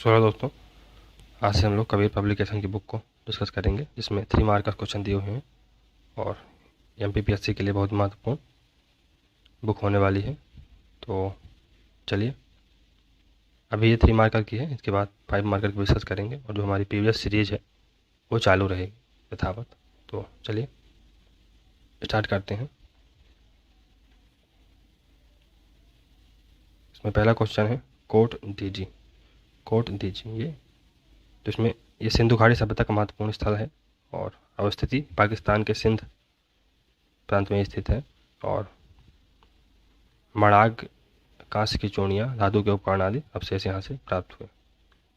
16 दोस्तों, आज से हम लोग कबीर पब्लिकेशन की बुक को डिस्कस करेंगे, जिसमें 3 मार्क का क्वेश्चन दिए हुए हैं और एमपीपीएससी के लिए बहुत महत्वपूर्ण बुक होने वाली है। तो चलिए, अभी ये 3 मार्कर की है, इसके बाद 5 मार्कर की डिस्कस करेंगे और जो हमारी प्रीवियस सीरीज है वो चालू रहेगी यथावत। तो चलिए स्टार्ट करते हैं। इसमें पहला क्वेश्चन है कोट दीजिए ये। तो इसमें ये सिंधु घाटी सभ्यता का महत्वपूर्ण स्थल है और अवस्थिति पाकिस्तान के सिंध प्रांत में स्थित है और मड़ाग कांस्य की चूड़ियाँ, धातु के उपकरण आदि अवशेष यहाँ से प्राप्त हुए।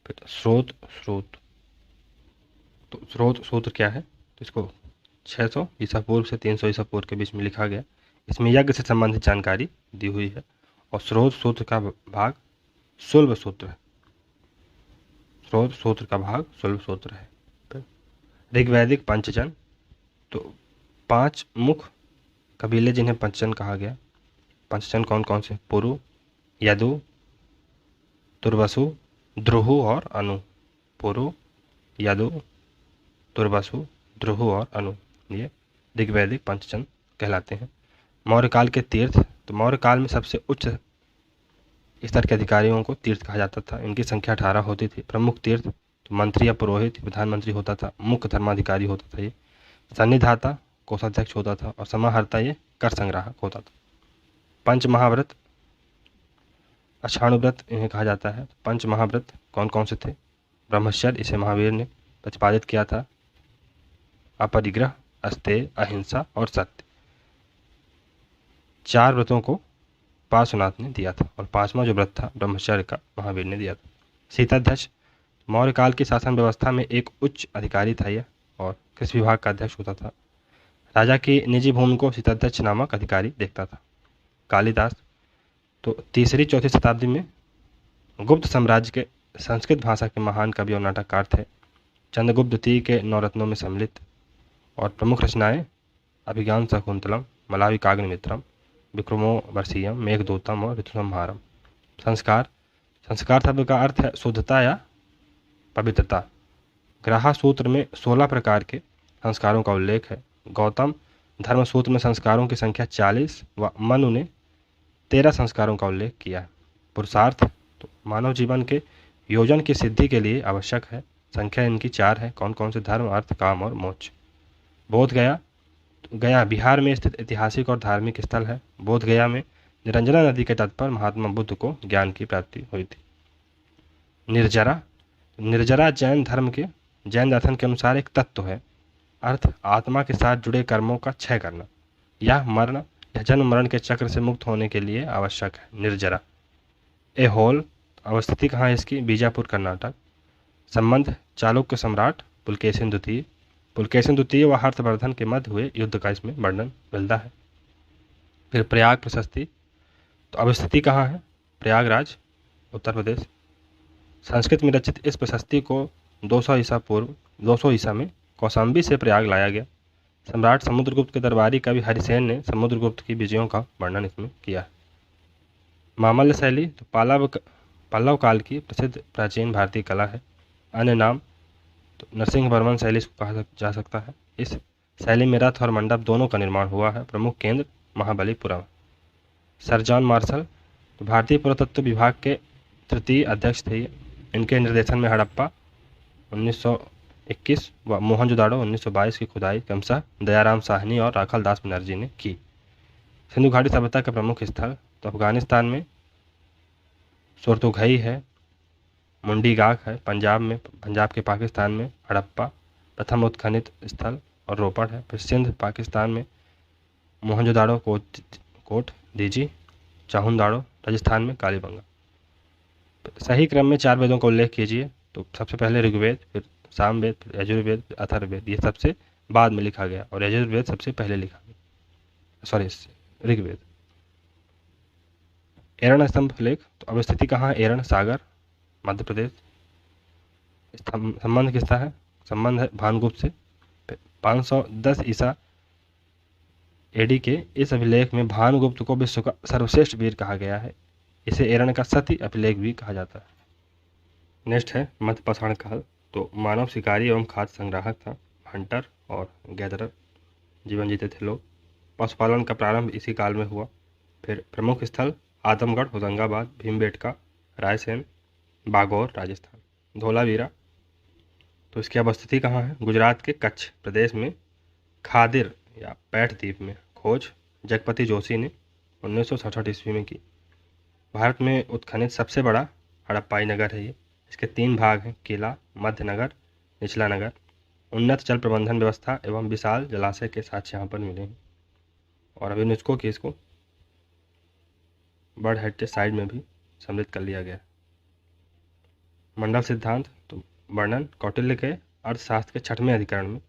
फिर स्रोत सूत्र क्या है? तो इसको 600 ईसा पूर्व से 300 ईसा पूर्व के बीच में लिखा गया। इसमें यज्ञ से संबंधित जानकारी दी हुई है और स्रोत सूत्र का भाग सुलभ सूत्र है। स्रोत सूत्र का भाग सुलभ सूत्र है। ऋग्वैदिक पंचजन, तो 5 मुख कबीले जिन्हें पंचजन कहा गया। पंचजन कौन कौन से? पुरु, यदु, तुर्वसु, द्रुहु और अनु। पुरु, यदु, तुर्वसु, द्रुहु और अनु, ये ऋग्वैदिक पंचजन कहलाते हैं। मौर्य काल के तीर्थ, तो मौर्य काल में सबसे उच्च स्तर के अधिकारियों को तीर्थ कहा जाता था। इनकी संख्या 18 होती थी। प्रमुख तीर्थ, तो मंत्री या पुरोहित, प्रधानमंत्री होता था, मुख्य धर्माधिकारी होता था ये, सन्निधाता कोषाध्यक्ष होता था और समाहर्ता ये कर संग्राहक होता था। पंच महाव्रत, अषाढ़व्रत इन्हें कहा जाता है। पंच महाव्रत कौन कौन से थे? ब्रह्मचर्य, इसे महावीर ने प्रतिपादित किया था। अपरिग्रह, अस्तेय, अहिंसा और सत्य, 4 व्रतों को पार्श्वनाथ ने दिया था और 5वां जो व्रत था ब्रह्मचर्य का, महावीर ने दिया था। शीताध्यक्ष, मौर्य काल की शासन व्यवस्था में एक उच्च अधिकारी था यह और कृषि विभाग का अध्यक्ष होता था। राजा की निजी भूमि को शीताध्यक्ष नामक अधिकारी देखता था। कालिदास, तो 3री-4री शताब्दी में गुप्त साम्राज्य के संस्कृत भाषा के महान कवि और नाटककार थे। चंद्रगुप्त द्वितीय के 9 रत्नों में सम्मिलित और प्रमुख रचनाएं अभिज्ञान शाकुंतलम, मलावी काग्निमित्रम, विक्रमोर्वशीयम, मेघदूतम और ऋतुसंहारम। संस्कार शब्द का अर्थ है शुद्धता या पवित्रता। ग्राहा सूत्र में 16 प्रकार के संस्कारों का उल्लेख है। गौतम धर्म सूत्र में संस्कारों की संख्या 40 व मनु ने 13 संस्कारों का उल्लेख किया है। पुरुषार्थ, तो मानव जीवन के योजन की सिद्धि के लिए आवश्यक है। संख्या इनकी 4 है। कौन कौन से? धर्म, अर्थ, काम और मोक्ष। बोध गया, तो गया बिहार में स्थित ऐतिहासिक और धार्मिक स्थल है। बोध गया में निरंजना नदी के तट पर महात्मा बुद्ध को ज्ञान की प्राप्ति हुई थी। निर्जरा जैन दर्शन के अनुसार एक तत्व है। अर्थ, आत्मा के साथ जुड़े कर्मों का क्षय करना। यह मरण या जन्म मरण के चक्र से मुक्त होने के लिए आवश्यक है। निर्जरा। एहोल, अवस्थिति कहाँ है इसकी? बीजापुर, कर्नाटक। संबंध, चालुक्य सम्राट पुलकेशिन द्वितीय व हर्षवर्धन के मध्य हुए युद्ध का इसमें वर्णन मिलता है। फिर प्रयाग प्रशस्ति, तो अवस्थिति कहाँ है? प्रयागराज, उत्तर प्रदेश। संस्कृत में रचित इस प्रशस्ति को 200 ईसा में कौशाम्बी से प्रयाग लाया गया। सम्राट समुद्रगुप्त के दरबारी कवि हरिसेन ने समुद्रगुप्त की विजयों का वर्णन इसमें किया है। मामल्य शैली, तो पल्लव काल की प्रसिद्ध प्राचीन भारतीय कला है। अन्य नाम, तो नरसिंह वर्मन शैली इसको कहा जा सकता है। इस शैली में रथ और मंडप दोनों का निर्माण हुआ है। प्रमुख केंद्र महाबलीपुरम। सर जॉन मार्शल, तो भारतीय पुरातत्व विभाग के 3य अध्यक्ष थे। इनके निर्देशन में हड़प्पा 1921 व मोहनजोदाड़ो 1922 की खुदाई क्रमशः दयाराम साहनी और राखल दास बनर्जी ने की। सिंधु घाटी सभ्यता के प्रमुख स्थल, तो अफगानिस्तान में सोरतुघई है, मुंडी गाक है। पंजाब के पाकिस्तान में हड़प्पा प्रथम उत्खनित स्थल और रोपड़ है। फिर सिंध पाकिस्तान में मोहनजोदाड़ो, कोट दीजी, चाहुंदाड़ो। राजस्थान में कालीबंगा। सही क्रम में 4 वेदों का उल्लेख कीजिए। तो सबसे पहले ऋग्वेद, फिर सामवेद, फिर यजुर्वेद, अथर्ववेद। ये सबसे बाद में लिखा गया और यजुर्वेद सबसे पहले लिखा गया, ऋग्वेद। एरण स्तंभ लेख, तो अवस्थिति कहाँ है? एरण सागर, मध्य प्रदेश। संबंध किसका है? संबंध है भानुगुप्त से। 510 ईसा एडी के इस अभिलेख में भानुगुप्त को विश्व का सर्वश्रेष्ठ वीर कहा गया है। इसे एरण का सती अभिलेख भी कहा जाता है। नेक्स्ट है मध्य पाषाण काल। तो मानव शिकारी एवं खाद्य संग्राहक था। हंटर और गैदरर जीवन जीते थे लोग। पशुपालन का प्रारंभ इसी काल में हुआ। फिर प्रमुख स्थल आजमगढ़, होशंगाबाद, भीमबेटका, रायसेन, बागौर राजस्थान, धोलावीरा। तो इसकी अवस्थिति कहाँ है? गुजरात के कच्छ प्रदेश में खादिर या पैठ द्वीप में। खोज जगपति जोशी ने 1967 ईस्वी में की। भारत में उत्खनित सबसे बड़ा हड़प्पाई नगर है ये। इसके 3 भाग हैं, किला, मध्य नगर, निचला नगर। उन्नत जल प्रबंधन व्यवस्था एवं विशाल जलाशय के साक्ष्य यहाँ पर मिले हैं। और अभी यूनेस्को की इसको बर्ड हेरिटेज साइट में भी सम्मिलित कर लिया गया। मंडल सिद्धांत। तो वर्णन कौटिल्य के अर्थशास्त्र के 6वें अधिकरण में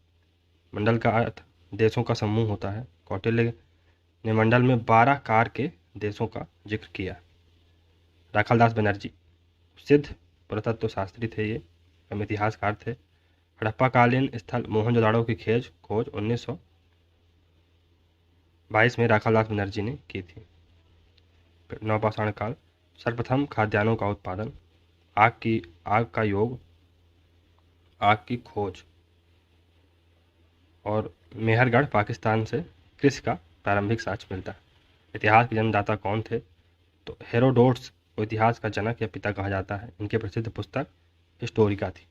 मंडल का अर्थ देशों का समूह होता है। कौटिल्य ने मंडल में 12 कार के देशों का जिक्र किया। राखालदास बनर्जी सिद्ध पुरातत्व शास्त्री थे, ये एवं इतिहासकार थे। हड़प्पाकालीन स्थल मोहनजोदाड़ो की खोज 1922 में राखालदास बनर्जी ने की थी। नवपाषाण काल। सर्वप्रथम खाद्यान्नों का उत्पादन, आग का योग, आग की खोज। और मेहरगढ़ पाकिस्तान से कृषि का प्रारंभिक साक्ष्य मिलता है। इतिहास के जन्मदाता कौन थे? तो हेरोडोट्स को इतिहास का जनक या पिता कहा जाता है। इनकी प्रसिद्ध पुस्तक हिस्टोरिका थी।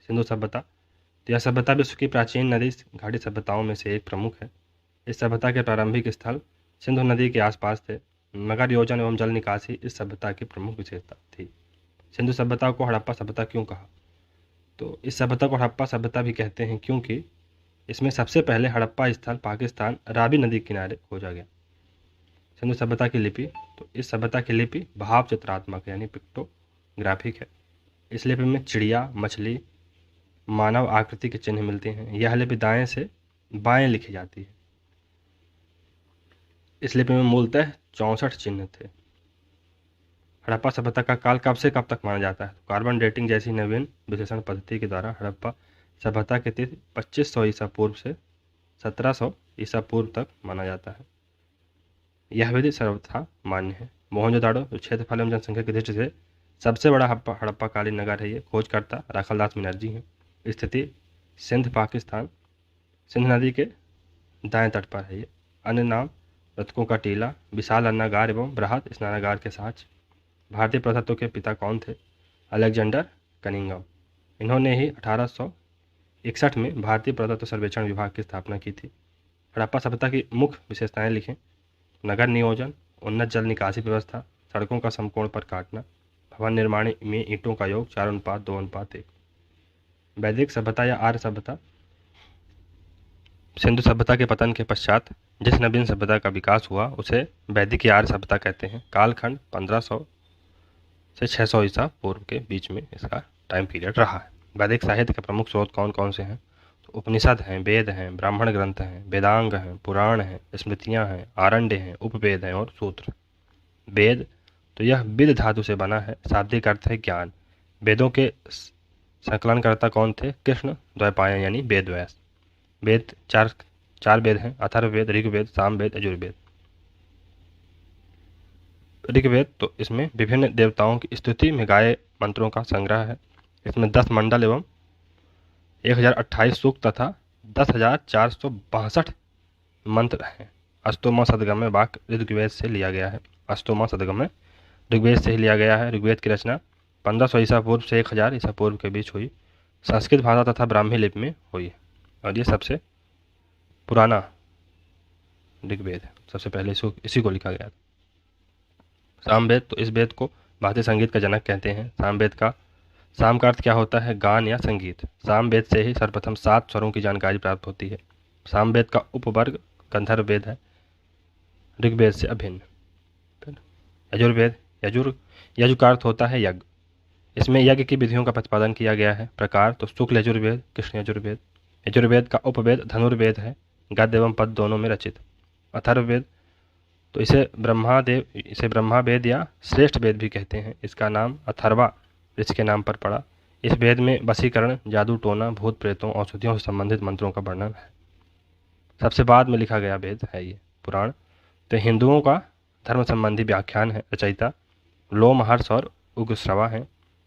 सिंधु सभ्यता। तो यह सभ्यता विश्व की प्राचीन नदी घाटी सभ्यताओं में से एक प्रमुख है। इस सभ्यता के प्रारंभिक स्थल सिंधु नदी के आसपास थे। नगर योजन एवं जल निकासी इस सभ्यता की प्रमुख विशेषता थी। सिंधु सभ्यता को हड़प्पा सभ्यता क्यों कहा? तो इस सभ्यता को हड़प्पा सभ्यता भी कहते हैं क्योंकि इसमें सबसे पहले हड़प्पा स्थल पाकिस्तान रावी नदी के किनारे खोजा गया। सिंधु सभ्यता की लिपि। तो इस सभ्यता की लिपि भाव चित्रात्मक यानी पिक्टोग्राफिक है। इस लिपि में चिड़िया, मछली, मानव आकृति के चिन्ह मिलते हैं। यह लिपि दाएं से बाएं लिखी जाती है। इस लिपि में मूलतः 64 चिन्ह थे। हड़प्पा सभ्यता का काल कब से कब तक माना जाता है? तो कार्बन डेटिंग जैसी नवीन विश्लेषण पद्धति के द्वारा हड़प्पा सभ्यता की तिथि 2500 ईसा पूर्व से 1700 ईसा पूर्व तक माना जाता है। यह विधि सर्वथा मान्य है। मोहनजोदाड़ो जो क्षेत्रफल एवं जनसंख्या की दृष्टि से सबसे बड़ा हड़प्पाकालीन नगर है, ये खोजकर्ता राखालदास बनर्जी हैं। स्थिति सिंध पाकिस्तान, सिंध नदी के दाएं तट पर है ये। अन्य नाम रतकों का टीला, विशाल अन्नागार एवं बृहद स्नानागार के साथ। भारतीय पुरातत्व के पिता कौन थे? Alexander Cunningham. इन्होंने ही 1861 में भारतीय पुरातत्व सर्वेक्षण विभाग की स्थापना की थी। हड़प्पा सभ्यता की मुख्य विशेषताएं लिखें। नगर नियोजन, उन्नत जल निकासी व्यवस्था, सड़कों का समकोण पर काटना, भवन निर्माण में ईंटों का योग 4:2:1। वैदिक सभ्यता या आर्य सभ्यता। सिंधु सभ्यता के पतन के पश्चात जिस नवीन सभ्यता का विकास हुआ उसे वैदिक या आर्य सभ्यता कहते हैं। कालखंड 1500 से 600 ईसा पूर्व के बीच में इसका टाइम पीरियड रहा है। वैदिक साहित्य के प्रमुख स्रोत कौन कौन से हैं? तो उपनिषद हैं, वेद हैं, ब्राह्मण ग्रंथ हैं, वेदांग हैं, पुराण हैं, स्मृतियां हैं, आरण्य हैं, उपवेद हैं और सूत्र। वेद तो यह विद धातु से बना है। शाब्दिक अर्थ है ज्ञान। वेदों के संकलनकर्ता कौन थे? कृष्ण द्वैपायन यानी वेद व्यास। वेद चार वेद हैं, अथर्ववेद, ऋग्वेद, सामवेद, यजुर्वेद। ऋग्वेद तो इसमें विभिन्न देवताओं की स्तुति में गाए मंत्रों का संग्रह है। इसमें 10 मंडल एवं 1028 सूक्त तथा 10,462 मंत्र हैं। अष्टोमा सदगम्य वाक्य ऋग्वेद से लिया गया है। अष्टोमा सदगम्य ऋग्वेद से ही लिया गया है। ऋग्वेद की रचना 1500 ईसा पूर्व से 1000 ईसा पूर्व के बीच हुई। संस्कृत भाषा तथा ब्राह्मी लिपि में हुई और ये सबसे पुराना ऋग्वेद है। सबसे पहले इसी को लिखा गया था। सामवेद तो इस वेद को भारतीय संगीत का जनक कहते हैं। साम का अर्थ क्या होता है? गान या संगीत। सामवेद से ही सर्वप्रथम 7 स्वरों की जानकारी प्राप्त होती है। सामवेद का उपवर्ग गंधर्व वेद है, ऋग्वेद से अभिन्न। यजुर्वेद यजु का अर्थ होता है यज्ञ। इसमें यज्ञ की विधियों का प्रतिपादन किया गया है। प्रकार तो शुक्ल यजुर्वेद, कृष्ण यजुर्वेद। यजुर्वेद का उपवेद धनुर्वेद है, गद्य एवं पद दोनों में रचित। अथर्ववेद तो इसे ब्रह्मा वेद या श्रेष्ठ वेद भी कहते हैं। इसका नाम अथर्वा ऋषि के नाम पर पड़ा। इस वेद में वशीकरण, जादू टोना, भूत प्रेतों, औषधियों से संबंधित मंत्रों का वर्णन है। सबसे बाद में लिखा गया वेद है ये पुराण। तो हिंदुओं का धर्म संबंधी व्याख्यान है। रचयिता लोमहर्ष और उग्रश्रवा हैं।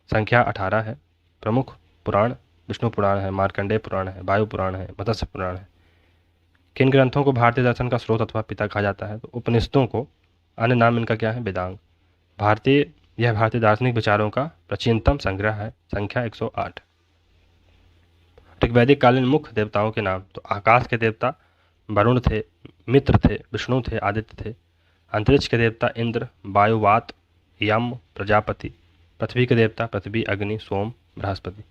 संख्या 18 है। प्रमुख पुराण विष्णु पुराण है, मार्कंडेय पुराण है, वायु पुराण है, मत्स्य पुराण है। किन ग्रंथों को भारतीय दर्शन का स्रोत अथवा पिता कहा जाता है? तो उपनिषदों को, अन्य नाम इनका क्या है? वेदांग। यह भारतीय दार्शनिक विचारों का प्राचीनतम संग्रह है। संख्या 108। ऋग्वैदिक कालीन मुख्य देवताओं के नाम। तो आकाश के देवता वरुण थे, मित्र थे, विष्णु थे, आदित्य थे। अंतरिक्ष के देवता इंद्र, वायु, वात, यम, प्रजापति। पृथ्वी के देवता पृथ्वी, अग्नि, सोम, बृहस्पति।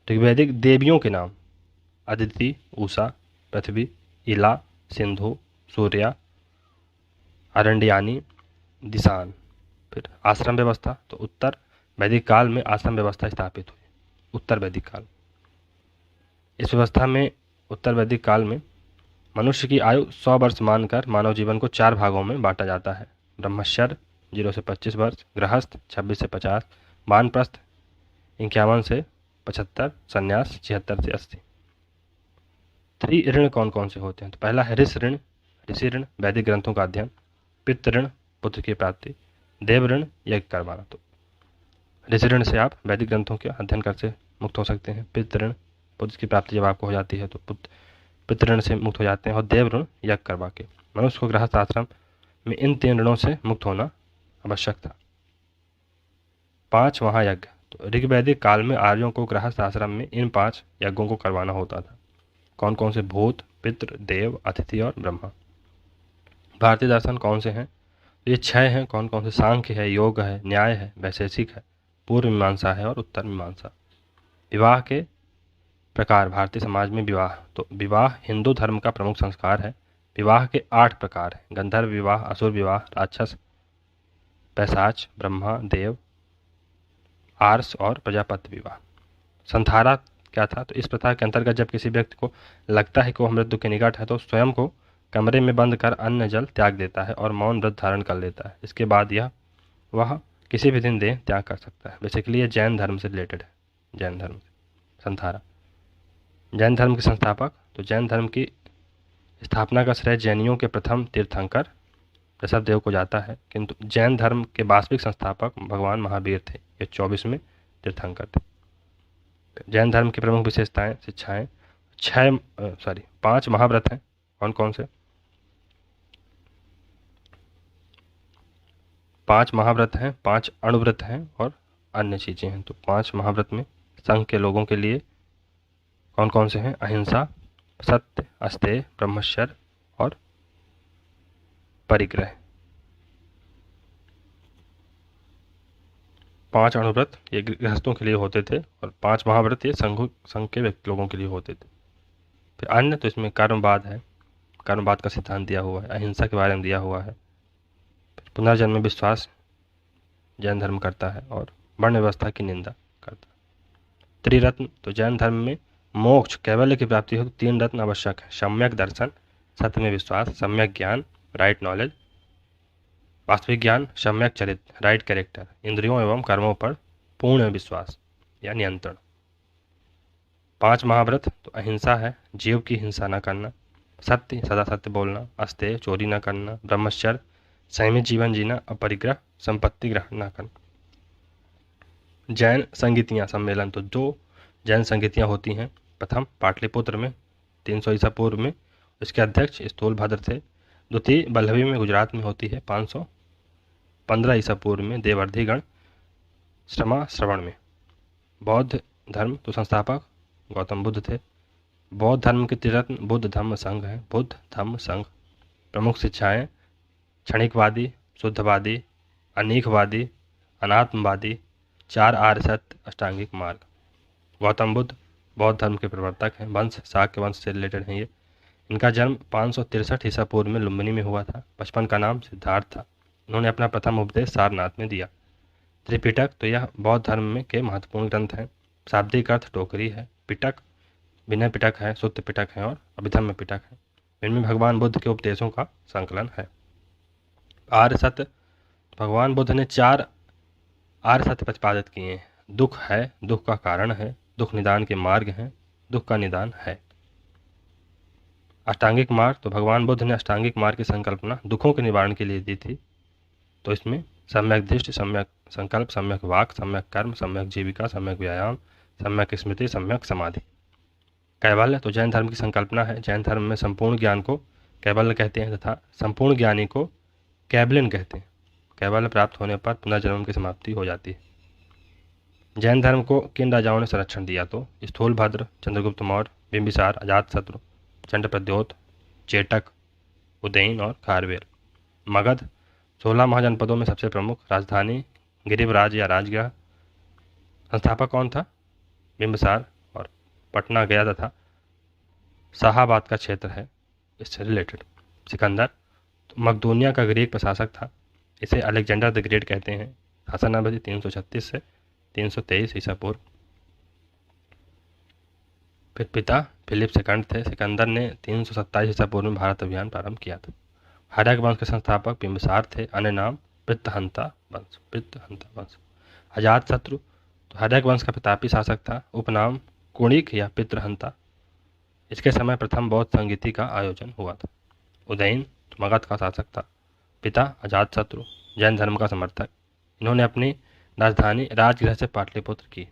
ऋग्वैदिक देवियों के नाम। अदिति, उषा, पृथ्वी, इला, सिंधु, सूर्या, अरंडयानी, दिशान। फिर आश्रम व्यवस्था। तो उत्तर वैदिक काल में आश्रम व्यवस्था स्थापित हुई। उत्तर वैदिक काल, इस व्यवस्था में उत्तर वैदिक काल में मनुष्य की आयु 100 वर्ष मानकर मानव जीवन को 4 भागों में बांटा जाता है। ब्रह्मचर्य 0 से 25 वर्ष, गृहस्थ 26 से 50, वानप्रस्थ 51 से 75, संन्यास 76 से 80। 3 ऋण कौन कौन से होते हैं? तो पहला है ऋषि ऋण, वैदिक ग्रंथों का अध्ययन। पितृ ऋण, पुत्र की प्राप्ति। देव ऋण, यज्ञ करवाना। तो ऋषि ऋण से आप वैदिक ग्रंथों के अध्ययन कर से मुक्त हो सकते हैं। पितृ ऋण, पुत्र की प्राप्ति जब आपको हो जाती है तो पितृ ऋण से मुक्त हो जाते हैं। और देव ऋण, यज्ञ करवा के। मनुष्य को गृहस्थ आश्रम में इन 3 ऋणों से मुक्त होना आवश्यक था। 5 महायज्ञ। तो ऋग्वैदिक काल में आर्यों को गृहस्थ आश्रम में इन 5 यज्ञों को करवाना होता था। कौन कौन से? भूत, पितृ, देव, अतिथि और ब्रह्मा। भारतीय दर्शन कौन से हैं? ये 6 हैं। कौन कौन से? सांख्य है, योग है, न्याय है, वैशेषिक है, पूर्व मीमांसा है और उत्तर मीमांसा। विवाह के प्रकार भारतीय समाज में। विवाह, तो विवाह हिंदू धर्म का प्रमुख संस्कार है। विवाह के 8 प्रकार हैं। गंधर्व विवाह, असुर विवाह, राक्षस, पैशाच, ब्रह्मा, देव, आर्ष और प्रजापति विवाह। संथारा क्या था? तो इस प्रथा के अंतर्गत जब किसी व्यक्ति को लगता है कि वह मृत्यु के निकट है तो स्वयं को कमरे में बंद कर अन्न जल त्याग देता है और मौन व्रत धारण कर लेता है। इसके बाद वह किसी भी दिन देह त्याग कर सकता है। बेसिकली ये जैन धर्म से रिलेटेड है। जैन धर्म से संथारा। जैन धर्म के संस्थापक। तो जैन धर्म की स्थापना का श्रेय जैनियों के प्रथम तीर्थंकर ऋषभदेव को जाता है, किंतु जैन धर्म के वास्तविक संस्थापक भगवान महावीर थे। ये 24वें तीर्थंकर थे। जैन धर्म की प्रमुख विशेषताएं, शिक्षाएं। 5 महाव्रत हैं। कौन कौन से? 5 महाव्रत हैं, 5 अणुव्रत हैं और अन्य चीज़ें हैं। तो 5 महाव्रत में संघ के लोगों के लिए कौन कौन से हैं? अहिंसा, सत्य, अस्तेय, ब्रह्मचर्य और परिग्रह। 5 अणुव्रत ये गृहस्थों के लिए होते थे और 5 महाव्रत ये संघ के व्यक्ति लोगों के लिए होते थे। फिर अन्य, तो इसमें कर्मवाद है। कर्मवाद का सिद्धांत दिया हुआ है। अहिंसा के बारे में दिया हुआ है। पुनर्जन्म में विश्वास जैन धर्म करता है और वर्ण व्यवस्था की निंदा करता है। त्रिरत्न। तो जैन धर्म में मोक्ष, कैवल्य की प्राप्ति हो तो 3 रत्न आवश्यक है। सम्यक दर्शन, सत्य में विश्वास, सम्यक ज्ञान, राइट नॉलेज, वास्तविक ज्ञान, सम्यक चरित्र, राइट कैरेक्टर, इंद्रियों एवं कर्मों पर पूर्ण विश्वास या नियंत्रण। 5 महाव्रत। तो अहिंसा है, जीव की हिंसा न करना। सत्य, सदा सत्य बोलना। अस्तेय, चोरी न करना। ब्रह्मचर्य, संयमित जीवन जीना। अपरिग्रह, संपत्ति ग्रहण न करना। जैन संगीतियाँ सम्मेलन। तो 2 जैन संगीतियाँ होती हैं। प्रथम पाटलिपुत्र में 300 ईसा पूर्व में, इसके अध्यक्ष स्थूलभद्र थे। द्वितीय वल्लभी में गुजरात में होती है 515 ईसा पूर्व में देवर्धिगण श्रवण में। बौद्ध धर्म। तो संस्थापक गौतम बुद्ध थे। बौद्ध धर्म के त्रिरत्न बुद्ध धम्म संघ है। बुद्ध धम्म संघ। प्रमुख शिक्षाएं, क्षणिकवादी, शुद्धवादी, अनीकवादी, अनात्मवादी, 4 आर्य सत्य, अष्टांगिक मार्ग। गौतम बुद्ध बौद्ध धर्म के प्रवर्तक हैं। वंश शाक्य वंश से रिलेटेड हैं ये। इनका जन्म 563 ईसा पूर्व में लुम्बिनी में हुआ था। बचपन का नाम सिद्धार्थ था। उन्होंने अपना प्रथम उपदेश सारनाथ में दिया। त्रिपिटक। तो यह बौद्ध धर्म में के महत्वपूर्ण ग्रंथ हैं। शाब्दिक अर्थ टोकरी है। पिटक, विनय पिटक है, सुत्त पिटक है और अभिधम्म पिटक है। इनमें भगवान बुद्ध के उपदेशों का संकलन है। आर्य सत्य। भगवान बुद्ध ने 4 आर्य सत्य प्रतिपादित किए हैं। दुख है, दुख का कारण है, दुख निदान के मार्ग हैं, दुख का निदान है। अष्टांगिक मार्ग। तो भगवान बुद्ध ने अष्टांगिक मार्ग की संकल्पना दुखों के निवारण के लिए दी थी। तो इसमें सम्यक दृष्टि, सम्यक संकल्प, सम्यक वाक, सम्यक कर्म, सम्यक जीविका, सम्यक व्यायाम, सम्यक स्मृति, सम्यक समाधि। कैवल्य तो जैन धर्म की संकल्पना है। जैन धर्म में संपूर्ण ज्ञान को कैवल्य कहते हैं तथा संपूर्ण ज्ञानी को कैवल्यन कहते हैं। कैवल्य प्राप्त होने पर पुनर्जन्म की समाप्ति हो जाती है। जैन धर्म को किन राजाओं ने संरक्षण दिया? तो स्थूलभद्र, चंद्रगुप्त मौर्य, बिंबिसार, अजातशत्रु, चंद्रप्रद्योत, चेटक, उदयन और खारवेल। मगध 16 महाजनपदों में सबसे प्रमुख राजधानी गिरिवराज या राजगृह। संस्थापक कौन था? बिंबिसार। और पटना गया तथा शाहाबाद का क्षेत्र है इससे रिलेटेड। सिकंदर तो मकदूनिया का ग्रीक प्रशासक था। इसे अलेक्जेंडर द ग्रेट कहते हैं। शासन अवधि 336 से 323 ईसा पूर्व। फिर पिता फिलिप सेकंड थे। सिकंदर ने 327 ईसा पूर्व में भारत अभियान प्रारंभ किया था। हर्यक वंश के संस्थापक बिंबिसार थे। अन्य नाम पित्तहंता वंश। अजातशत्रु तो हर्यक वंश का प्रतापी शासक था। उपनाम कुणिक या पितृहंता। इसके समय प्रथम बौद्ध संगीति का आयोजन हुआ था। उदयन तो मगध का शासक था। पिता अजातशत्रु जैन धर्म का समर्थक। इन्होंने अपनी राजधानी राजगृह से पाटलिपुत्र की।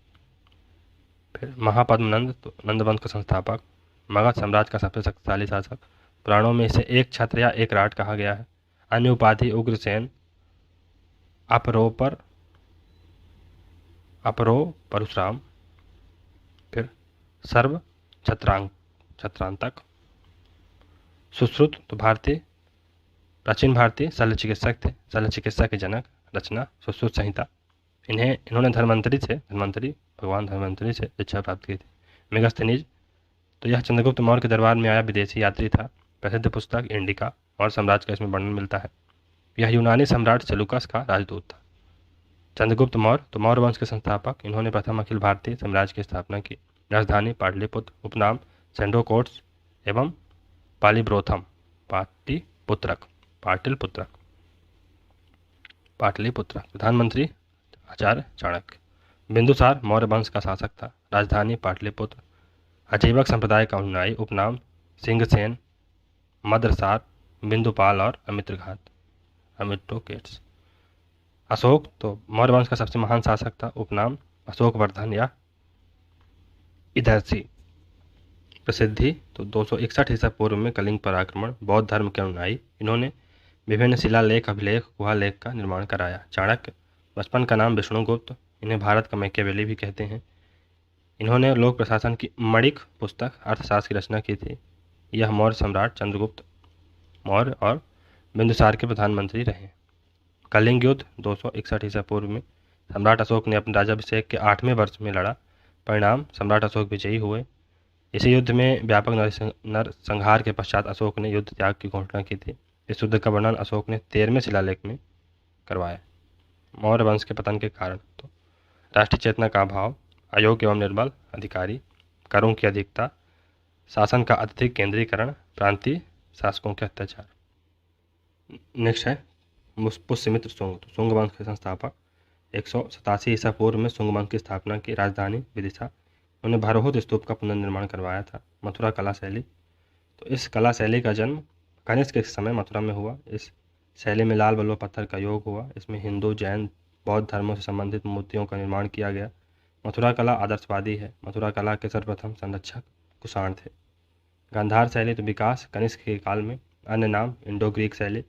फिर महापद्मनंद तो नंद वंश का संस्थापक। मगध साम्राज्य का सबसे शक्तिशाली शासक। पुराणों में इसे एक छत्र या एक राट कहा गया है। अन्य उपाधि उग्रसेन, अपरो परशुराम, फिर सर्व छत्रांतक। सुश्रुत तो प्राचीन भारतीय शल्य चिकित्सक थे। शल्य चिकित्सा के जनक। रचना सुश्रुत संहिता। इन्होंने भगवान धन्वंतरी से शिक्षा प्राप्त की थी। मेगास्थनीज तो यह चंद्रगुप्त मौर्य के दरबार में आया विदेशी यात्री था। प्रसिद्ध पुस्तक इंडिका और साम्राज्य का इसमें वर्णन मिलता है। यह यूनानी सम्राट सेलुकस का राजदूत था। चंद्रगुप्त मौर्य तो मौर्य वंश के संस्थापक। इन्होंने प्रथम अखिल भारतीय साम्राज्य की स्थापना की। राजधानी पाटलिपुत्र। उपनाम सेंडोकोट्स एवं पालिब्रोथम। पाटलिपुत्र। प्रधानमंत्री आचार्य चाणक्य। बिंदुसार मौर्य वंश का शासक था। राजधानी पाटलिपुत्र। अजीवक संप्रदाय का अनुयायी। उपनाम सिंहसेन, मद्रसार, बिंदुपाल और अमित्रोकेट्स। अशोक तो मौर्य वंश का सबसे महान शासक था। उपनाम अशोकवर्धन या इदर्सी। प्रसिद्धि तो 261 ईसा पूर्व में कलिंग पर आक्रमण। बौद्ध धर्म के अनुयायी। इन्होंने विभिन्न शिलालेख, अभिलेख, गुहालेख का निर्माण कराया। चाणक्य बचपन का नाम विष्णुगुप्त। इन्हें भारत का मैकियावेली भी कहते हैं। इन्होंने लोक प्रशासन की मणिक पुस्तक अर्थशास्त्र की रचना की थी। यह मौर्य सम्राट चंद्रगुप्त मौर्य और बिंदुसार के प्रधानमंत्री रहे। कलिंग युद्ध 261 ईसा पूर्व में सम्राट अशोक ने अपने राजाभिषेक के 8वें वर्ष में लड़ा। परिणाम सम्राट अशोक विजयी हुए। इसी युद्ध में व्यापक नरसंहार के पश्चात अशोक ने युद्ध त्याग की घोषणा की थी। इस युद्ध का वर्णन अशोक ने 13वें शिलालेख में करवाया। मौर्य वंश के पतन के कारण तो राष्ट्रीय चेतना का अभाव, अयोग्य एवं निर्बल अधिकारी, करों की अधिकता, शासन का अत्यधिक केंद्रीकरण, प्रांतीय शासकों के अत्याचार। नेक्स्ट है पुष्यमित्र सुंग। तो सुंग वंश के संस्थापक। 187 ईसा पूर्व में सुंग वंश की स्थापना की। राजधानी विदिशा। उन्होंने भारोहोत स्तूप का पुनर्निर्माण करवाया था। मथुरा कला शैली तो इस कला शैली का जन्म कनिष्क के समय मथुरा में हुआ। इस शैली में लाल बलुआ पत्थर का योग हुआ। इसमें हिंदू, जैन, बौद्ध धर्मों से संबंधित मूर्तियों का निर्माण किया गया। मथुरा कला आदर्शवादी है। मथुरा कला के सर्वप्रथम संरक्षक कुषाण थे। गांधार शैली तो विकास कनिष्क के काल में। अन्य नाम इंडो ग्रीक शैली।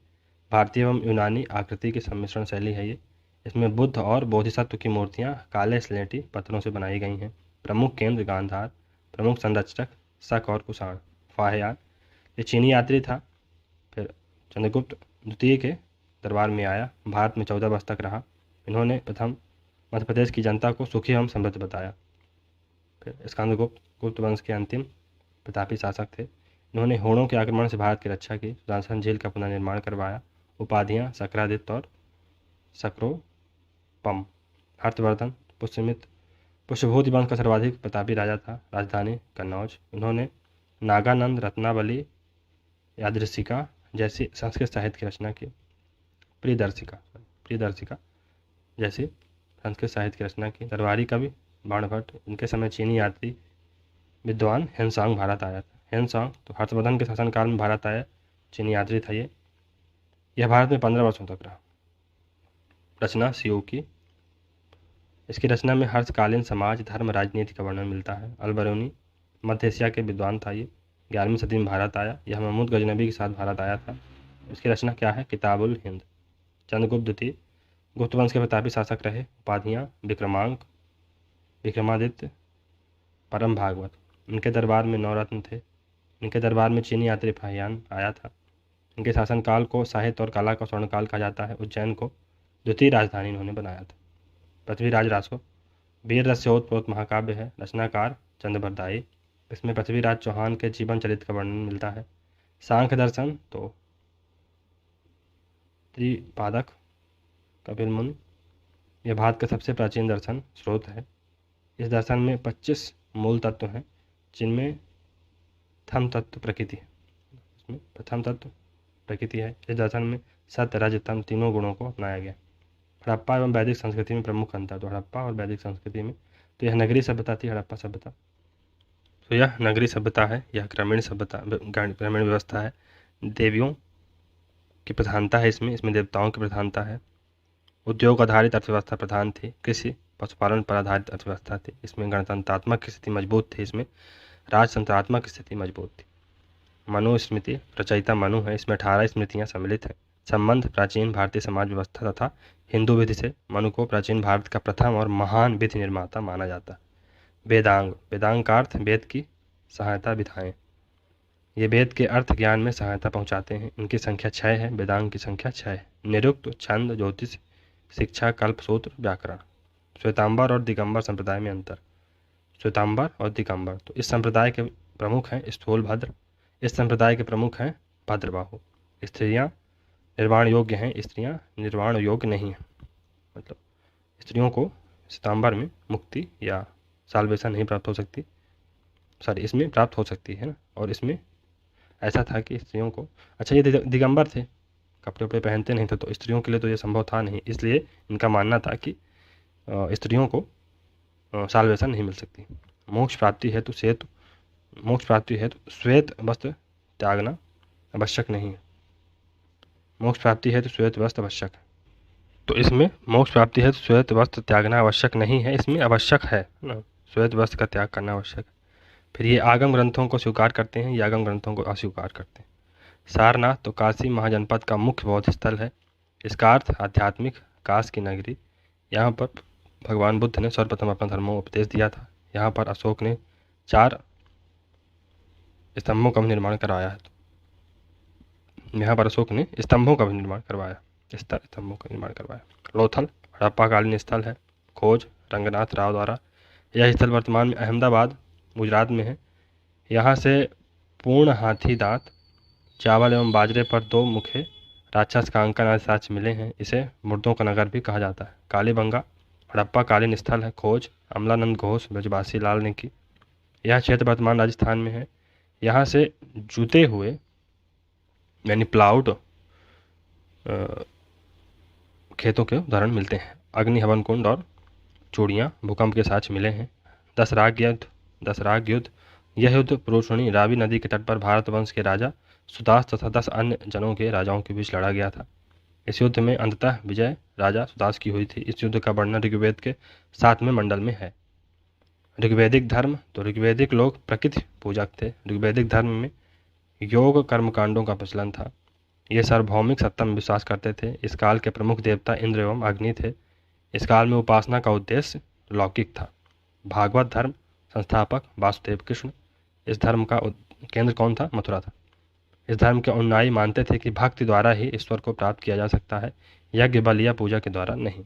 भारतीय एवं यूनानी आकृति की सम्मिश्रण शैली है ये। इसमें बुद्ध और बोधिसत्व की मूर्तियाँ काले स्लेटी पत्थरों से बनाई गई हैं। प्रमुख केंद्र गांधार। प्रमुख संरक्षक शक और कुषाण। फाहियान ये चीनी यात्री था। फिर चंद्रगुप्त द्वितीय के दरबार में आया। भारत में 14 वर्ष तक रहा। इन्होंने प्रथम मध्य प्रदेश की जनता को सुखी एवं समृद्ध बताया। फिर स्कंदगुप्त गुप्त वंश के अंतिम प्रतापी शासक थे। इन्होंने होड़ों के आक्रमण से भारत की रक्षा की। सुदर्शन झील का पुनर्निर्माण करवाया। उपाधियाँ शक्रादित्य और सक्रोपम। हर्षवर्धन पुष्यभूति वंश का सर्वाधिक प्रतापी राजा था। राजधानी कन्नौज। इन्होंने नागानंद, रत्नावली, यादृशिका जैसी संस्कृत साहित्य की रचना की। प्रियदर्शिका जैसी संस्कृत साहित्य की रचना की। दरबारी कवि बाणभट्ट। इनके समय चीनी यात्री विद्वान हेनसांग भारत आया था। हेनसांग तो हर्षवर्धन के शासनकाल में भारत आया चीनी यात्री था। यह भारत में 15 वर्षों तक रहा। रचना सीयू की। इसकी रचना में हर्षकालीन समाज, धर्म, राजनीति का वर्णन मिलता है। अल-बरूनी मध्य एशिया के विद्वान था। ये 11वीं सदी में भारत आया। यह महमूद गजनबी के साथ भारत आया था। इसकी रचना क्या है? किताबुल हिंद। चंद्रगुप्त द्वितीय गुप्त वंश के प्रतापी शासक रहे। उपाधियाँ: विक्रमांक, विक्रमादित्य, परम भागवत। इनके दरबार में 9 रत्न थे। इनके दरबार में चीनी यात्री फाहियान आया था। इनके शासनकाल को साहित्य और कला का स्वर्णकाल कहा जाता है। उज्जैन को द्वितीय राजधानी इन्होंने बनाया था। पृथ्वीराज रासो वीर रस से ओतप्रोत महाकाव्य है। रचनाकार चंद्रबरदाई। इसमें पृथ्वीराज चौहान के जीवन चरित्र का वर्णन मिलता है। सांख्य दर्शन तो त्रिपादक कपिल मुनि। यह भारत का सबसे प्राचीन दर्शन स्रोत है। इस दर्शन में 25 मूल तत्व हैं, जिनमें प्रथम तत्व प्रकृति है। इसमें प्रथम तत्व प्रकृति है। इस दर्शन में सत्य, रज, तम तीनों गुणों को अपनाया गया। हड़प्पा एवं वैदिक संस्कृति में प्रमुख अंतर। तो हड़प्पा और वैदिक संस्कृति में तो यह नगरीय सभ्यता थी, हड़प्पा सभ्यता। तो यह नगरीय सभ्यता है, यह ग्रामीण सभ्यता, ग्रामीण व्यवस्था है। देवियों की प्रधानता है इसमें देवताओं की प्रधानता है। उद्योग आधारित अर्थव्यवस्था प्रधान थी। कृषि पशुपालन पर आधारित अर्थव्यवस्था थी। इसमें गणतंत्रात्मक स्थिति मजबूत थी। इसमें राजतंत्रात्मक स्थिति मजबूत थी। मनुस्मृति रचयिता मनु है। इसमें 18 स्मृतियाँ सम्मिलित हैं। संबंध प्राचीन भारतीय समाज व्यवस्था तथा हिंदू विधि से मनु को प्राचीन भारत का प्रथम और महान विधि निर्माता माना जाता है। वेदांग, वेदांग का अर्थ वेद की सहायता विधाएं। ये वेद के अर्थ ज्ञान में सहायता पहुंचाते हैं। इनकी संख्या 6 है। वेदांग की संख्या 6 है। निरुक्त, छंद, ज्योतिष, शिक्षा, कल्प, सूत्र, व्याकरण। श्वेतांबर और दिगंबर संप्रदाय में अंतर। श्वेतांबर और दिगंबर तो इस संप्रदाय के प्रमुख हैं स्थूलभद्र। इस संप्रदाय के प्रमुख हैं भद्रबाहु। स्त्रियां निर्वाण योग्य हैं, स्त्रियां निर्वाण योग्य नहीं हैं। मतलब स्त्रियों को श्वेतांबर में मुक्ति या साल्वेशन नहीं प्राप्त हो सकती, सॉरी इसमें प्राप्त हो सकती है ना। और इसमें ऐसा था कि स्त्रियों को, अच्छा ये दिगंबर थे, कपड़े उपड़े पहनते नहीं थे, तो स्त्रियों के लिए तो ये संभव था नहीं। इसलिए इनका मानना था कि स्त्रियों को साल्वेशन नहीं मिल सकती। मोक्ष प्राप्ति है तो श्वेत वस्त्र त्यागना आवश्यक नहीं है। मोक्ष प्राप्ति है तो श्वेत वस्त्र आवश्यक है। तो इसमें मोक्ष प्राप्ति है तो श्वेत वस्त्र त्यागना आवश्यक नहीं है, इसमें आवश्यक है ना, श्वेत वस्त्र का त्याग करना आवश्यक है। फिर ये आगम ग्रंथों को स्वीकार करते हैं, ये आगम ग्रंथों को अस्वीकार करते हैं। सारनाथ तो काशी महाजनपद का मुख्य बौद्ध स्थल है। इसका अर्थ आध्यात्मिक काश की नगरी। यहाँ पर भगवान बुद्ध ने सर्वप्रथम अपना धर्मोपदेश दिया था। यहाँ पर अशोक ने 4 स्तंभों का निर्माण करवाया है। यहाँ पर अशोक ने स्तंभों का भी निर्माण करवाया, स्तंभों का निर्माण करवाया। लोथल हड़प्पाकालीन स्थल है। खोज रंगनाथ राव द्वारा। यह स्थल वर्तमान में अहमदाबाद गुजरात में है। यहाँ से पूर्ण हाथी दांत, चावल एवं बाजरे पर 2 मुखे राक्षस का अंकन आदि साक्ष्य मिले हैं। इसे मुर्दों का नगर भी कहा जाता है। कालीबंगा हड़प्पाकालीन स्थल है। खोज अमलानंद घोष ब्रजवासी लाल ने की। यह क्षेत्र वर्तमान राजस्थान में है। यहाँ से जुते हुए यानी प्लाउड खेतों के उदाहरण मिलते हैं। अग्नि हवन कुंड और चूड़ियाँ भूकंप के साक्ष्य मिले हैं। दसराग युद्ध यह युद्ध पुरुषणी रावी नदी के तट पर भारत वंश के राजा सुदास तथा 10 अन्य जनों के राजाओं के बीच लड़ा गया था। इस युद्ध में अंततः विजय राजा सुदास की हुई थी। इस युद्ध का वर्णन ऋग्वेद के 7वें मंडल में है। ऋग्वैदिक धर्म तो ऋग्वैदिक लोग प्रकृति पूजक थे। ऋग्वैदिक धर्म में योग कर्मकांडों का प्रचलन था। ये सार्वभौमिक सत्ता में विश्वास करते थे। इस काल के प्रमुख देवता इंद्र एवं अग्नि थे। इस काल में उपासना का उद्देश्य लौकिक था। भागवत धर्म संस्थापक वासुदेव कृष्ण। इस धर्म का केंद्र कौन था? मथुरा था। इस धर्म के अनुयायी मानते थे कि भक्ति द्वारा ही ईश्वर को प्राप्त किया जा सकता है, यज्ञ बलि या पूजा के द्वारा नहीं।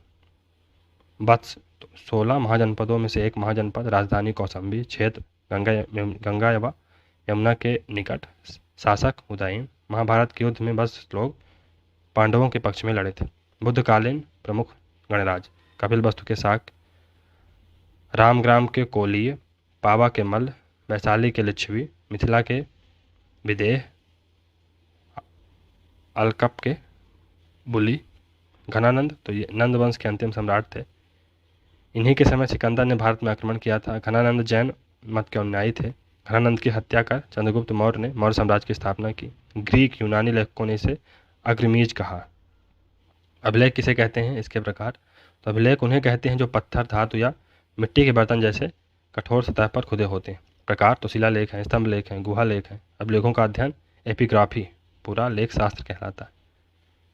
वत्स तो 16 महाजनपदों में से एक महाजनपद राजधानी कौशाम्बी क्षेत्र गंगा एवं यमुना के निकट। शासक उदयन। महाभारत के युद्ध में वत्स लोग पांडवों के पक्ष में लड़े थे। बुद्धकालीन प्रमुख गणराज कपिलवस्तु के शाक, रामग्राम के कोलीय, पावा के मल्ल, वैशाली के लिच्छवी, मिथिला के विदेह, अलकप के बुली। घनानंद तो ये नंद वंश के अंतिम सम्राट थे। इन्हीं के समय सिकंदर ने भारत में आक्रमण किया था। घनानंद जैन मत के अनुयायी थे। घनानंद की हत्या कर चंद्रगुप्त मौर्य ने मौर्य साम्राज्य की स्थापना की। ग्रीक यूनानी लेखकों ने इसे अग्रमीज कहा। अभिलेख किसे कहते हैं, इसके प्रकार। तो अभिलेख उन्हें कहते हैं जो पत्थर, धातु या मिट्टी के बर्तन जैसे कठोर सतह पर खुदे होते हैं। प्रकार तो शिलालेख हैं, स्तंभ लेख हैं, गुहा लेख हैं। अभिलेखों का अध्ययन एपिग्राफी, पूरा लेख शास्त्र कहलाता है।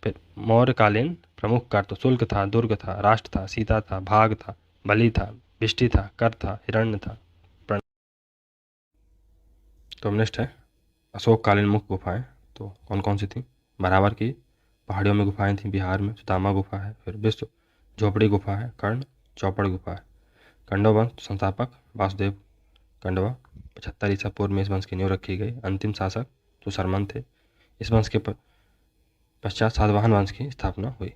फिर मौर्यकालीन प्रमुख कर तो शुल्क था, दुर्ग था, राष्ट्र था, सीता था, भाग था, बलि था, बिष्टि था, कर था, हिरण्य था। तो नेक्स्ट है अशोककालीन मुख्य गुफाएं। तो कौन कौन सी थी? बराबर की पहाड़ियों में गुफाएं थी, बिहार में सुदामा गुफा है, फिर विश्व झोपड़ी गुफा है, कर्ण चौपड़ गुफा है। कंडव वंश संस्थापक वासुदेव कंडवा, 75 ईसा पूर्व में इस वंश की नींव रखी गई। अंतिम शासक सुशर्मन थे। इस वंश के पश्चात सातवाहन वंश की स्थापना हुई।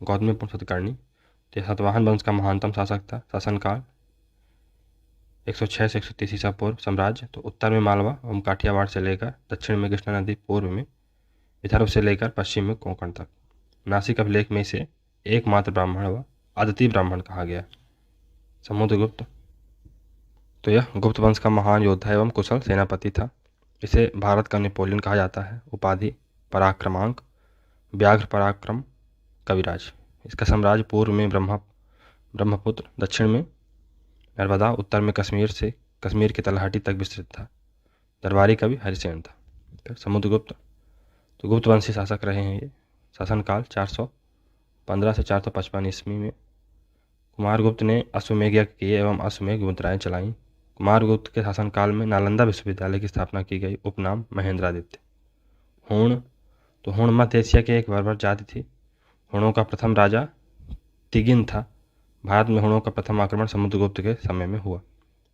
गौतमीपुत्र सतकर्णी, तो सातवाहन वंश का महानतम शासक था। शासनकाल 106 से 130 ईसा पूर्व। साम्राज्य तो उत्तर में मालवा एवं काठियावाड़ से लेकर दक्षिण में कृष्णा नदी, पूर्व में विदर्भ से लेकर पश्चिम में कोंकण तक। नासिक अभिलेख में इसे एकमात्र ब्राह्मण व अद्वितीय ब्राह्मण कहा गया। समुद्रगुप्त, तो यह गुप्त वंश का महान योद्धा एवं कुशल सेनापति था। इसे भारत का नेपोलियन कहा जाता है। उपाधि पराक्रमांक, व्याघ्र पराक्रम, कविराज। इसका साम्राज्य पूर्व में ब्रह्मपुत्र, दक्षिण में नर्मदा, उत्तर में कश्मीर की तलहटी तक विस्तृत था। दरबारी कवि हरिसेन था। फिर समुद्रगुप्त, तो गुप्त वंशी शासक रहे हैं ये। शासनकाल 415 से 455 ईस्वी में। कुमारगुप्त ने अश्वमेध यज्ञ किए एवं अश्वमेध मुद्राएं चलाईं। कुमारगुप्त के शासनकाल में नालंदा विश्वविद्यालय की स्थापना की गई। उपनाम महेंद्रादित्य। हूण, तो हूण मध्य एशिया की एक बर्बर जाति थी। हूणों का प्रथम राजा तिगिन था। भारत में हूणों का प्रथम आक्रमण समुद्रगुप्त के समय में हुआ।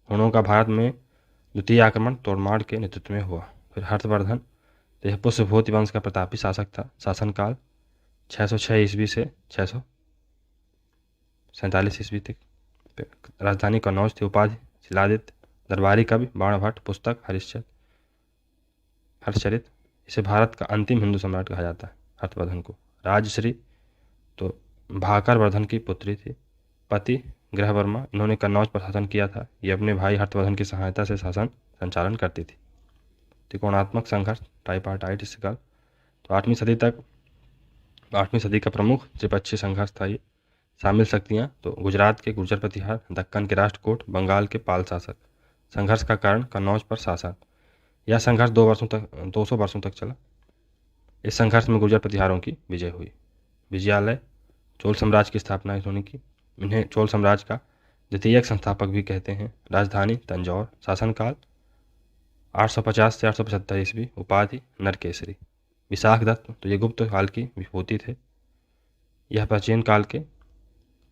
हूणों का भारत में द्वितीय आक्रमण तोड़माड़ के नेतृत्व में हुआ। फिर हर्षवर्धन, तो यह पुष्यभूति वंश का प्रतापी शासक था। शासनकाल 606 ईस्वी से 647 ईस्वी तक। राजधानी कन्नौज थी। उपाधि शिलादित्य। दरबारी कवि बाणभट्ट। पुस्तक हर्षचरित। इसे भारत का अंतिम हिंदू सम्राट कहा जाता है, हर्षवर्धन को। राजश्री, तो भाकर वर्धन की पुत्री थी। पति ग्रहवर्मा, इन्होंने कन्नौज पर शासन किया था। ये अपने भाई हर्षवर्धन की सहायता से शासन संचालन करती थी। त्रिकोणात्मक संघर्ष, ट्राइपार्टाइट स्ट्रगल, तो 8वीं सदी का प्रमुख त्रिपक्षीय संघर्ष था ये। शामिल शक्तियाँ, तो गुजरात के गुर्जर प्रतिहार, दक्कन के राष्ट्रकूट, बंगाल के पाल शासक। संघर्ष का कारण कन्नौज पर शासन। यह संघर्ष 200 वर्षों तक चला। इस संघर्ष में गुर्जर प्रतिहारों की विजय हुई। विजयालय, चोल साम्राज्य की स्थापना इन्होंने की। इन्हें चोल साम्राज्य का द्वितीयक संस्थापक भी कहते हैं। राजधानी तंजौर। शासनकाल 850 से 875 ईस्वी। उपाधि नरकेसरी। विशाख दत्त, तो ये गुप्त काल की विभूति थे। यह प्राचीन काल के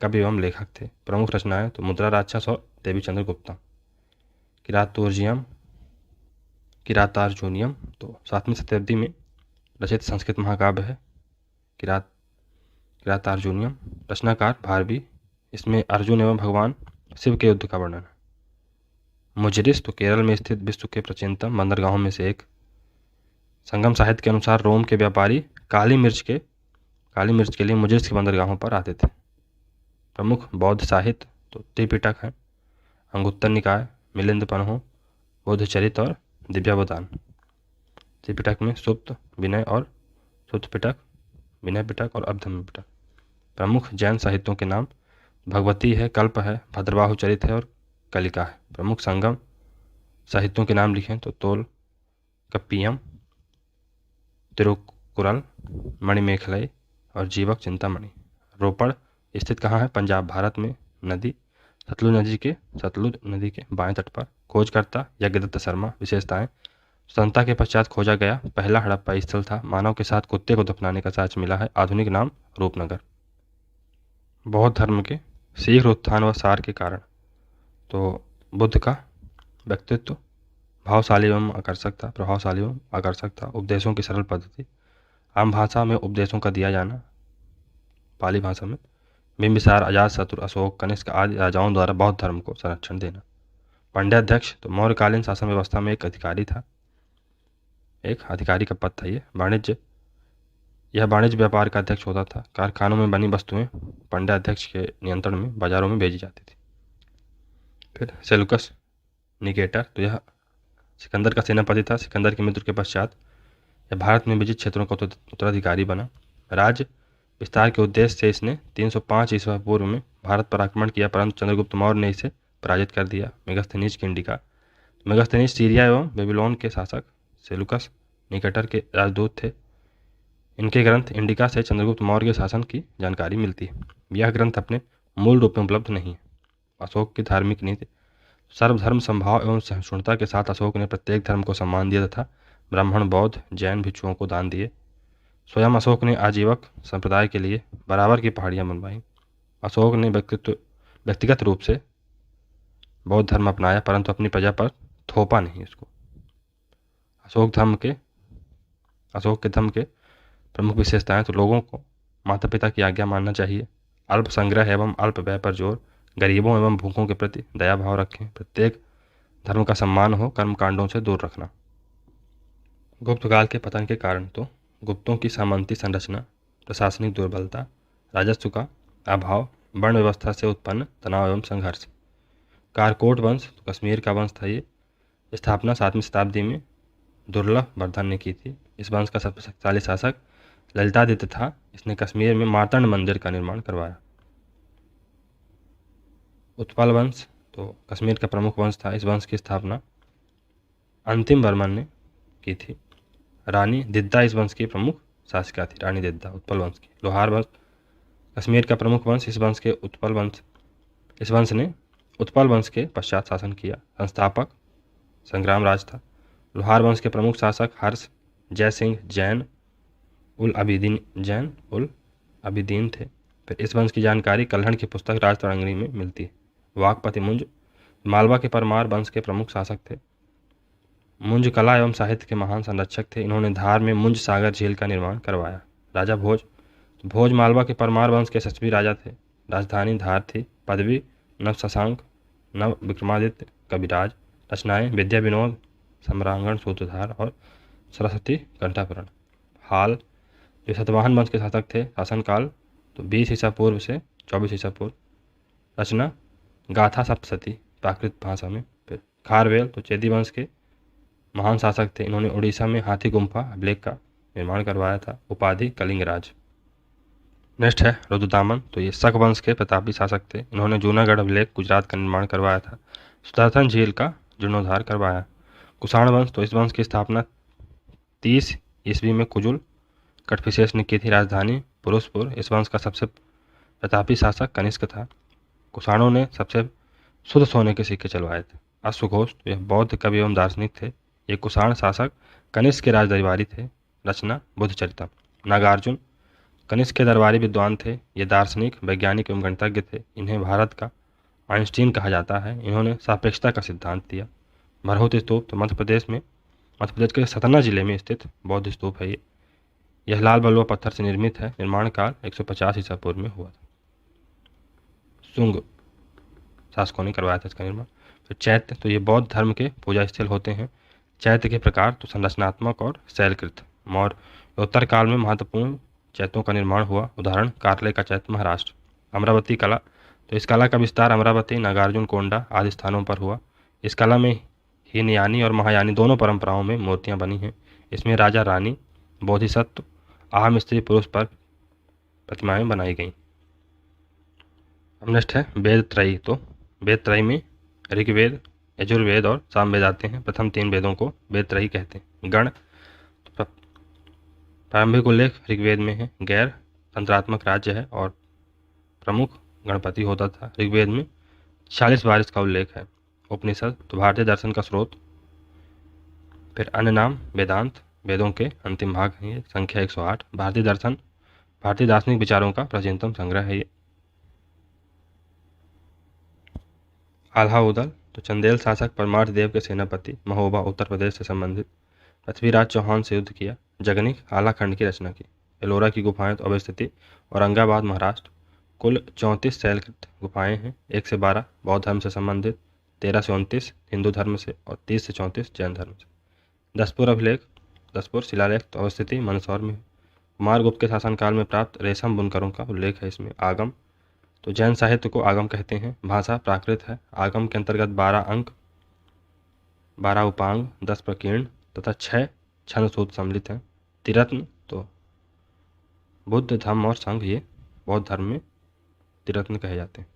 कवि एवं लेखक थे। प्रमुख रचनाएं, तो मुद्रा राक्षस और देवी चंद्र गुप्ता। किरातार्जुनियम, तो 7वीं शताब्दी में रचित संस्कृत महाकाव्य है किरातार्जुनियम। रचनाकार भारवी। इसमें अर्जुन एवं भगवान शिव के युद्ध का वर्णन है। मुजरिस, तो केरल में स्थित विश्व के प्राचीनतम बंदरगाहों में से एक। संगम साहित्य के अनुसार रोम के व्यापारी काली मिर्च के लिए मुजरिस के बंदरगाहों पर आते थे। प्रमुख बौद्ध साहित्य, तो त्रिपिटक है, अंगुत्तर निकाय, मिलिंद पन्हो, बुद्धचरित और दिव्यावतान। त्रिपिटक में सुप्त, विनय और सुत्त पिटक, विनय पिटक और अभधम्म पिटक। प्रमुख जैन साहित्यों के नाम भगवती है, कल्प है, भद्रबाहु चरित है और कलिका है। प्रमुख संगम साहित्यों के नाम लिखें तो तोल कप्पियम, तिरुकुरल, मणिमेखलई और जीवक चिंतामणि। रोपड़ स्थित कहाँ है? पंजाब, भारत में। नदी सतलुज नदी के बाएं तट पर। खोजकर्ता यज्ञदत्त शर्मा। विशेषताएं, स्वतंत्रता के पश्चात खोजा गया पहला हड़प्पा स्थल था। मानव के साथ कुत्ते को दफनाने का साक्ष्य मिला है। आधुनिक नाम रूपनगर। बौद्ध धर्म के शीघ्र उत्थान व सार के कारण, तो बुद्ध का व्यक्तित्व प्रभावशाली एवं आकर्षक था। उपदेशों की सरल पद्धति, आम भाषा में उपदेशों का दिया जाना, पाली भाषा में। बिंबिसार, अजातशत्रु, अशोक, कनिष्क आदि राजाओं द्वारा बौद्ध धर्म को संरक्षण देना। पांड्याध्यक्ष, तो मौर्यकालीन शासन व्यवस्था में एक अधिकारी था, एक अधिकारी का पद था ये। यह वाणिज्य व्यापार का अध्यक्ष होता था। कारखानों में बनी वस्तुएं पांड्याध्यक्ष के नियंत्रण में बाजारों में भेजी जाती थी। फिर सेलुकस निकेटर, तो यह सिकंदर का सेनापति था। सिकंदर की मृत्यु के पश्चात यह भारत में विजित क्षेत्रों का उत्तराधिकारी बना। राज्य विस्तार के उद्देश्य से इसने 305 ईस्वी पूर्व में भारत पर आक्रमण किया, परंतु चंद्रगुप्त मौर्य ने इसे पराजित कर दिया। मेगस्थनीज की इंडिका। मेगस्थनीज सीरिया एवं बेबीलोन के शासक सेलुकस निकेटर के राजदूत थे। इनके ग्रंथ इंडिका से चंद्रगुप्त मौर्य के शासन की जानकारी मिलती है। यह ग्रंथ अपने मूल रूप में उपलब्ध नहीं है। अशोक की धार्मिक नीति। सर्वधर्म संभाव एवं सहिष्णुता के साथ अशोक ने प्रत्येक धर्म को सम्मान दिया तथा ब्राह्मण, बौद्ध, जैन भिक्षुओं को दान दिए। स्वयं अशोक ने आजीवक संप्रदाय के लिए बराबर की पहाड़ियां बनवाई। अशोक ने व्यक्तिगत रूप से बौद्ध धर्म अपनाया, परंतु अपनी प्रजा पर थोपा नहीं इसको। अशोक के धर्म के प्रमुख विशेषताएं तो लोगों को माता पिता की आज्ञा मानना चाहिए, अल्प संग्रह एवं अल्प व्यय पर जोर, गरीबों एवं भूखों के प्रति दया भाव रखें, प्रत्येक धर्म का सम्मान हो, कर्मकांडों से दूर रखना। गुप्त काल के पतन के कारण तो गुप्तों की सामंती संरचना, प्रशासनिक दुर्बलता, राजस्व का अभाव, वर्ण व्यवस्था से उत्पन्न तनाव एवं संघर्ष। कारकोट वंश तो कश्मीर का वंश था। ये स्थापना 7वीं शताब्दी में दुर्लभ वर्धन ने की थी। इस वंश का सबसे शक्तिशाली शासक ललितादित्य था। इसने कश्मीर में मार्तंड मंदिर का निर्माण करवाया। उत्पल वंश तो कश्मीर का प्रमुख वंश था। इस वंश की स्थापना अंतिम वर्मन ने की थी। रानी दिद्दा इस वंश की प्रमुख शासिका थी। रानी दिद्दा उत्पल वंश की। लोहार वंश कश्मीर का प्रमुख वंश। इस वंश ने उत्पल वंश के पश्चात शासन किया। संस्थापक संग्राम राज था। लोहार वंश के प्रमुख शासक हर्ष जय सिंह जैन उल अबिदीन थे। फिर इस वंश की जानकारी कल्हड़ की पुस्तक राजतरंगिणी में मिलती है। वाकपति मुंज मालवा के परमार वंश के प्रमुख शासक थे। मुंज कला एवं साहित्य के महान संरक्षक थे। इन्होंने धार में मुंज सागर झील का निर्माण करवाया। राजा भोज मालवा के परमार वंश के यशस्वी राजा थे। राजधानी धार थी। पदवी नव शशांक, नव विक्रमादित्य, कविराज। रचनाएं विद्या विनोद, सम्रांगण, सूत्रधार और सरस्वती कंठाभरण। हाल जो सतवाहन वंश के शासक थे। शासनकाल तो 20 ईसा पूर्व से 24 ईसा पूर्व। रचना गाथा सप्तशती प्राकृत भाषा में। फिर खारवेल तो चेदी वंश के महान शासक थे। इन्होंने उड़ीसा में हाथी गुम्फा अभिलेख का निर्माण करवाया था। उपाधि कलिंगराज। नेक्स्ट है रुद्रदामन। तो ये शक वंश के प्रतापी शासक थे। इन्होंने जूनागढ़ अभिलेख गुजरात का निर्माण करवाया था। सुदर्शन झील का जीर्णोद्धार करवाया। कुषाण वंश तो इस वंश की स्थापना 30 ईस्वी में कुजुल कटफिशेष ने की थी। राजधानी पुरुषपुर। इस वंश का सबसे प्रतापी शासक कनिष्क था। कुषाणों ने सबसे शुद्ध सोने के सिक्के चलवाए थे। अश्वघोष यह बौद्ध कवि एवं दार्शनिक थे। ये कुषाण शासक कनिष्क के राजदरबारी थे। रचना बुद्धचरितम। नागार्जुन कनिष्क के दरबारी विद्वान थे। ये दार्शनिक, वैज्ञानिक एवं गणितज्ञ थे। इन्हें भारत का आइंस्टीन कहा जाता है। इन्होंने सापेक्षता का सिद्धांत दिया। भरहुत स्तूप तो मध्य प्रदेश के सतना जिले में स्थित बौद्ध स्तूप है। यह लाल बलुआ पत्थर से निर्मित है। निर्माण काल 150 ईसा पूर्व में हुआ था। शुंग शासकों ने करवाया था इसका निर्माण। फिर चैत्य तो ये बौद्ध धर्म के पूजा स्थल होते हैं। चैत्य के प्रकार तो संरचनात्मक और शैलकृत। मौर्य उत्तर काल में महत्वपूर्ण चैत्यों का निर्माण हुआ। उदाहरण कार्ले का चैत्य महाराष्ट्र। अमरावती कला तो इस कला का विस्तार अमरावती, नागार्जुन कोंडा आदि स्थानों पर हुआ। इस कला में हीनयानी और महायानी दोनों परंपराओं में मूर्तियां बनी हैं। इसमें राजा रानी, बोधिसत्व, आम स्त्री पुरुष पर प्रतिमाएं बनाई गईं। अब नेक्स्ट है वेद त्रयी। तो वेद त्रयी में ऋग्वेद, यजुर्वेद और सामवेद आते हैं। प्रथम 3 वेदों को वेद त्रयी कहते हैं। गण तो प्रारंभिक उल्लेख ऋग्वेद में है। गैर तंत्रात्मक राज्य है और प्रमुख गणपति होता था। ऋग्वेद में 40 बार इसका उल्लेख है। उपनिषद तो भारतीय दर्शन का स्रोत। फिर अन्य नाम वेदांत वेदों के अंतिम भाग है। ये संख्या 108। भारतीय दर्शन भारतीय दार्शनिक विचारों का प्राचीनतम संग्रह है। ये आल्हा उदल तो चंदेल शासक परमार्थ देव के सेनापति, महोबा उत्तर प्रदेश से संबंधित। पृथ्वीराज चौहान से युद्ध किया। जगनिक आला खंड की रचना की। एलोरा की गुफाएं तो अवस्थिति औरंगाबाद महाराष्ट्र। कुल 34 शैलकृत गुफाएं हैं। 1 से 12 बौद्ध धर्म से संबंधित, 13 से 29 हिंदू धर्म से और 30 से 34 जैन धर्म से। दसपुर शिलालेख तो अवस्थिति मंदसौर में। कुमार गुप्त के शासनकाल में प्राप्त रेशम बुनकरों का उल्लेख है इसमें। आगम तो जैन साहित्य को आगम कहते हैं। भाषा प्राकृत है। आगम के अंतर्गत 12 अंक, 12 उपांग, 10 प्रकीर्ण तथा 6 छंद सूत्र सम्मिलित हैं। तिरत्न तो बुद्ध, धम्म और संघ ये बौद्ध धर्म में त्रिरत्न कहे जाते हैं।